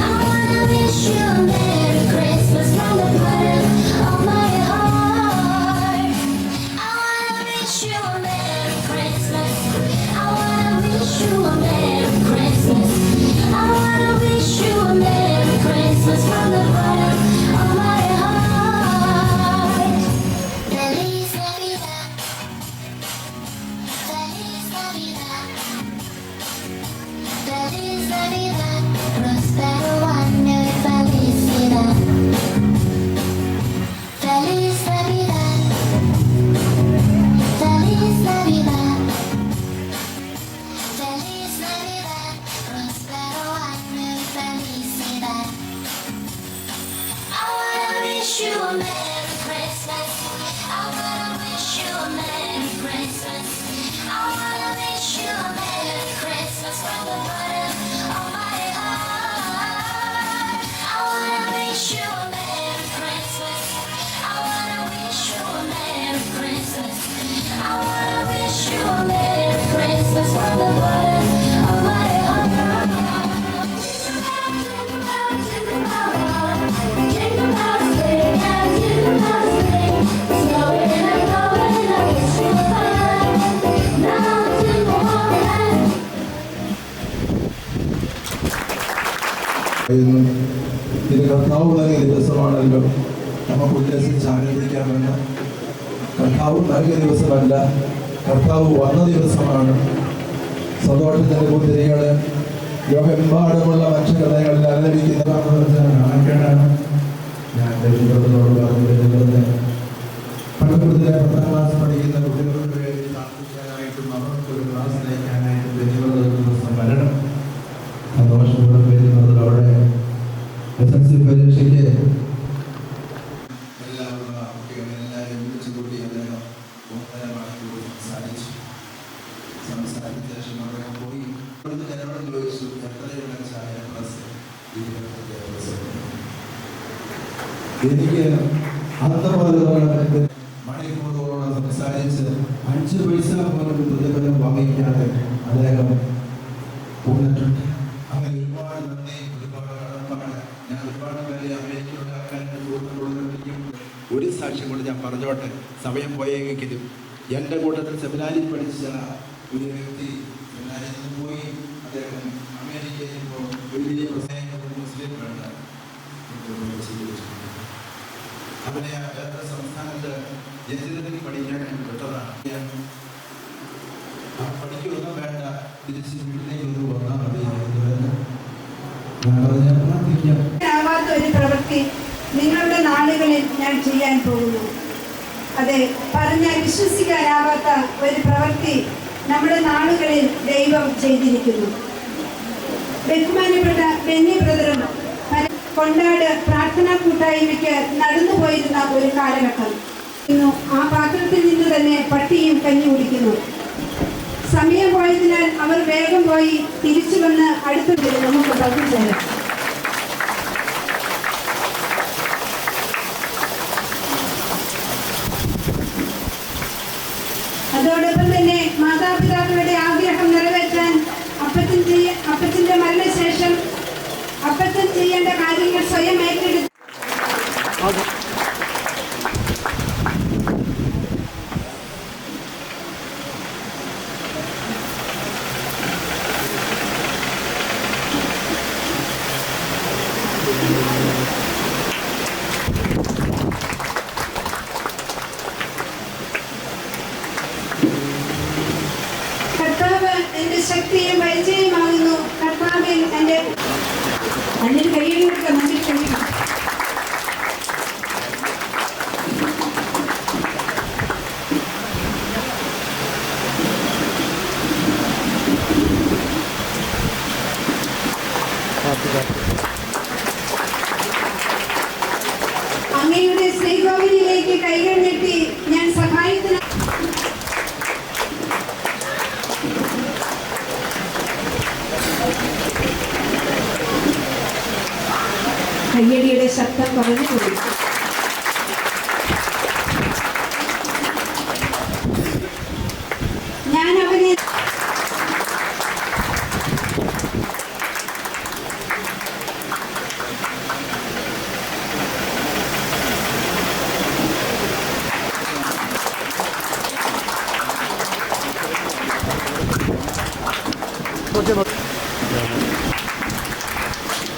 I wanna wish you a Merry Christmas from the bottom of my heart. I wanna wish you a Merry Christmas. I wanna wish you a Merry Christmas. I wanna wish you a Merry Christmas from the bottom of my heart. Feliz Navidad. Feliz Navidad, Feliz Navidad, próspero año y felicidad. Feliz Navidad, Feliz Navidad, Feliz Navidad, próspero año y felicidad. I wanna wish you a Merry Christmas. I wanna wish you a Merry Christmas. I wanna wish you a Merry Christmas from the bottom of my heart. I wanna wish you a Merry Christmas. I wanna wish you a Merry Christmas. I wanna wish you a Merry Christmas from the bottom of my heart. Jingle bells ring and jingle bells ring, snowing and blowing up the snowman. Now jingle all the way. ഇത് കർത്താവ് നൽകിയ ദിവസമാണല്ലോ, നമുക്ക് ഉല്ലസിച്ച് ആനന്ദിക്കാമെന്ന്. കർത്താവ് നൽകിയ ദിവസമല്ല, കർത്താവ് വന്ന ദിവസമാണ്. സന്തോഷത്തിൻ്റെ മുദ്രകൾ ലോകമെമ്പാടുമുള്ള മനുഷ്യഹൃദയങ്ങളിൽ ആലപിക്കുന്നതാണ്. ഞാൻ ദൈവത്തോട് പറഞ്ഞിരുന്നത് പള്ളിക്കൂടത്തിലെ 10ാം ക്ലാസ് പഠിക്കുന്ന കുട്ടികൾക്ക് വേണ്ടി പ്രാർത്ഥിക്കാനായിട്ടും അവർക്കൊരു ക്ലാസ് നയിക്കാനായിട്ടും ദൈവങ്ങളുടെ ദിവസം വരണം. സന്തോഷത്തോടെ വരുന്നത് അവിടെ SSLC പരീക്ഷയ്ക്ക് എല്ലാവരും കുട്ടികളെല്ലാവരും വിളിച്ചു കൂട്ടി അദ്ദേഹം 1.5 മണിക്കൂർ സംസാരിച്ച ശേഷം അവിടെ പോയി എന്നോട് ചോദിച്ചു, എത്രയുള്ള ചായ പ്ലസ് 25 എനിക്ക് അന്നപോലെ മണിക്കൂറുകളോളം സംസാരിച്ച് 5 പൈസ പോലും പ്രതിഫലം വാങ്ങിക്കാതെ അദ്ദേഹം പോന്നിട്ടുണ്ട്. അങ്ങനെ ഒരുപാട് നന്ദി, ഒരുപാട് കടപ്പാട്. ഞാൻ ഒരുപാട് പേരെ അമേരിക്കയുടെ ഒരു സാക്ഷ്യം കൊണ്ട് ഞാൻ പറഞ്ഞോട്ടെ, സമയം പോയെങ്കിലും എൻ്റെ കൂട്ടത്തിൽ സെമിനാരിൽ പഠിച്ച ഒരു വ്യക്തി സെമിനാരിൽ നിന്ന് പോയി അദ്ദേഹം അമേരിക്കയിൽ വലിയ പ്രസംഗം മുസ്ലിം വേണ്ട അവനെ വേറെ സംസ്ഥാനത്ത് ജനിതത്തിൽ പഠിക്കാനായിട്ട് വിട്ടതാണ്. പഠിക്കൊന്നും വേണ്ട, തിരിച്ച് വീട്ടിലേക്ക് ഒന്ന് വന്നാൽ മതിയായിരുന്നു. ഒരു പ്രവൃത്തി നിങ്ങളുടെ നാളുകളിൽ ഞാൻ ചെയ്യാൻ പോകുന്നു. അതെ, പറഞ്ഞാൽ വിശ്വസിക്കാനാവാത്ത ഒരു പ്രവൃത്തി നമ്മുടെ നാളുകളിൽ ദൈവം ചെയ്തിരിക്കുന്നു. ബഹുമാനപ്പെട്ട ബെന്നി ബ്രദറും കൊണ്ടാട് പ്രാർത്ഥനാ കൂട്ടായ്മയ്ക്ക് നടന്നുപോയിരുന്ന ഒരു കാലഘട്ടം. ആ പാത്രത്തിൽ നിന്ന് തന്നെ പട്ടിയും കഞ്ഞി കുടിക്കുന്നു. സമയം പോയതിനാൽ അവർ വേഗം പോയി തിരിച്ചു വന്ന് അടുത്ത് നമുക്ക് പങ്കുചേരാം. അതോടൊപ്പം തന്നെ മാതാപിതാക്കളുടെ ആഗ്രഹം നിറവേറ്റാൻ അപ്പച്ചന്റെ മരണശേഷം അപ്പച്ചൻ ചെയ്യേണ്ട കാര്യങ്ങൾ സ്വയം ഏറ്റെടുത്ത് കൈകൊടുക്കുക, നന്ദി ക്ഷണിക്കണം. അങ്ങയുടെ ശ്രീകോവിലേക്ക് കൈകൾ നീട്ടി ഞാൻ സഹായത്തിന് കയ്യടിയുടെ ശബ്ദം കുറഞ്ഞുപോയി. ഞാൻ അവനെ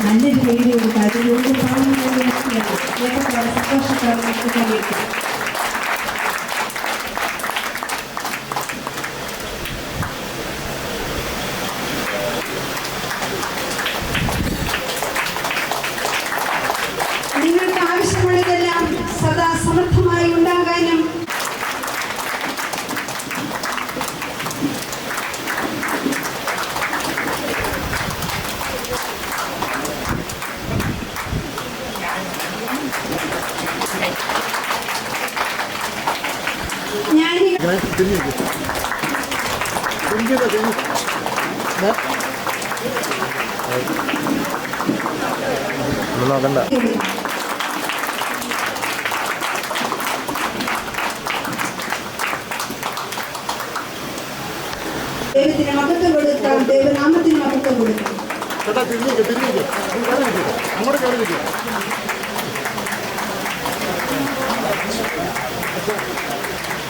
നല്ലൊരു പേടി കൊടുക്കുക. അതിലൂടെ സന്തോഷത്തോടെ കഴിയും. നിങ്ങൾക്ക് ആവശ്യമുള്ളതെല്ലാം സദാ സമർത്ഥമായി ഉണ്ടാകാനും നോക്കണ്ട. ദൈവത്തിന് മഹത്വം കൊടുക്കാം, ദൈവനാമത്തിന് മഹത്വം കൊടുക്കാം.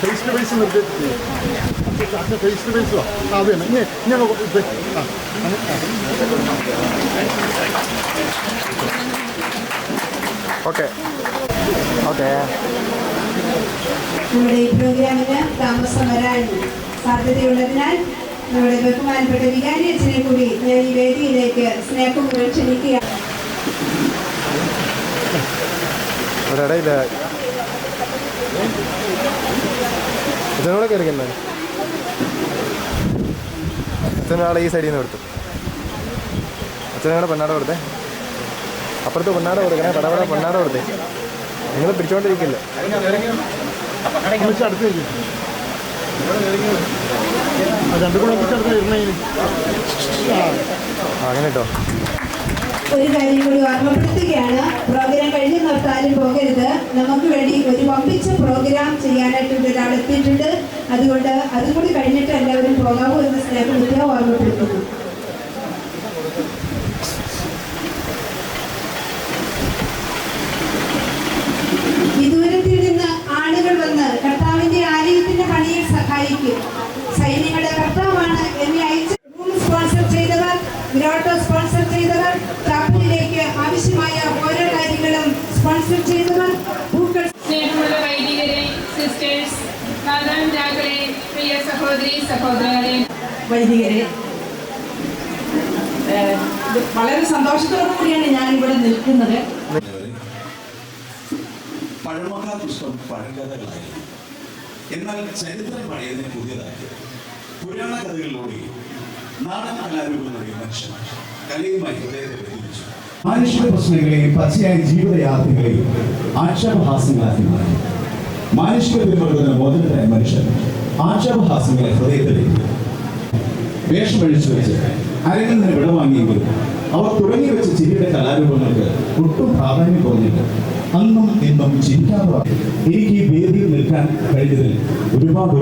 ഫേസ് ടു ഫേസ് നിർത്തി ഫേസ് ടു ഫേസോ അതെ ഞാൻ ഓക്കെ ഓക്കെ. നമ്മുടെ ഈ പ്രോഗ്രാമിന് താമസം വരാൻ സാധ്യതയുള്ളതിനാൽ നമ്മുടെ ബഹുമാനപ്പെട്ട വികാരി അച്ഛനെ കൂടി ഞാൻ ഈ വേദിയിലേക്ക് സ്നേഹപൂർവ്വം ക്ഷണിക്കുകയാണ്. ഒരിടയില്ല അച്ഛനോടെ കയറിക്കണ്ടേ? അച്ഛനാളെ ഈ സൈഡിൽ നിന്ന് കൊടുത്തു. അച്ഛനോടെ പൊന്നാട കൊടുത്തേ, അപ്പുറത്ത് പൊന്നാട കൊടുക്കണേ, പടപട പൊന്നാട കൊടുത്തേ. നിങ്ങൾ പിടിച്ചോണ്ടിരിക്കില്ല. അങ്ങനെ കേട്ടോ. ഒരു കാര്യം കൂടി ഓർമ്മപ്പെടുത്തുകയാണ്, പ്രോഗ്രാം കഴിഞ്ഞ് നിർത്താനും പോകരുത്. നമുക്ക് വേണ്ടി ഒരു വമ്പിച്ച പ്രോഗ്രാം ചെയ്യാനായിട്ട് ഒരാൾ എത്തിയിട്ടുണ്ട്. അതുകൊണ്ട് അതും കൂടി കഴിഞ്ഞിട്ട് എല്ലാവരും പോകാവൂ എന്ന് സ്നേഹം ഓർമ്മപ്പെടുത്തുന്നു. വിദൂരത്തിൽ നിന്ന് ആളുകൾ വന്ന് കർത്താവിന്റെ ആലയത്തിന്റെ പണിയിൽ സഹായിക്കും. സൈന്യങ്ങളുടെ കർത്താവാണ് എന്നെ അയച്ച് റൂം സ്പോൺസർ ചെയ്തവർ, ഗ്രോട്ടോ സ്പോൺസർ ചെയ്തവർ, ചാപ്പലിലേക്ക് ആവശ്യമായ ഓരോ കാര്യങ്ങളും സ്പോൺസർ ചെയ്തവർ, പൂക്കൾ. സ്നേഹമുള്ള വൈദികരെ, സിസ്റ്റേഴ്സ്, മാതാപിതാക്കളെ, പ്രിയ സഹോദരി സഹോദരങ്ങളെ, വൈദികരെ, വളരെ സന്തോഷത്തോടു കൂടിയാണ് ഞാൻ ഇവിടെ നിൽക്കുന്നത്. പഴമക്കാർ പുസ്തകം പഴങ്കഥകളായി, എന്നാൽ ചരിത്രം പഴയതിനെ പുതിയതാക്കി. പുരാണ കഥകളിലൂടെ നാടൻ കലാരൂപങ്ങളുടെ മനുഷ്യൻ കലയുമായി ഹൃദയത്തെ ബന്ധിപ്പിച്ചു. മാനുഷിക പ്രശ്നങ്ങളെയും പച്ചയായ ജീവിതയാത്രകളെയും ആക്ഷേപഹാസ്യങ്ങളാക്കി മാറ്റി. മാനുഷിക പിന്മുറുകുന്ന മോചനത്തിനായ മനുഷ്യൻ ആക്ഷേപഹാസ്യങ്ങളെ ഹൃദയത്തിലേക്ക് വേഷമഴിച്ചു വെച്ച് അരങ്ങിൽ നിന്ന് വിടവാങ്ങിയെങ്കിലും അവർ തുടങ്ങി വെച്ച ചിരിയുടെ കലാരൂപങ്ങൾക്ക് ഒട്ടും പ്രാധാന്യം കുറഞ്ഞിട്ട് അന്നും ഇന്നും ചിരിക്കാതെ എനിക്ക് ഈ വേദിയിൽ നിൽക്കാൻ കഴിഞ്ഞതിൽ ഒരുപാട്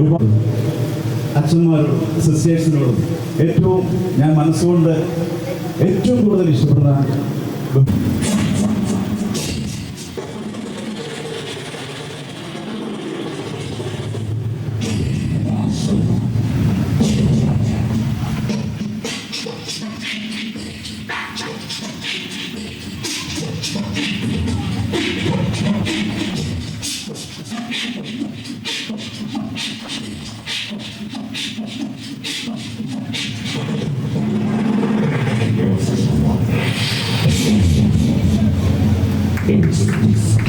അച്ഛന്മാരോടും സിസ്റ്റേഴ്സിനോടും ഏറ്റവും ഞാൻ മനസ്സുകൊണ്ട് ഏറ്റവും കൂടുതൽ ഇഷ്ടപ്പെടുന്ന in Jesus'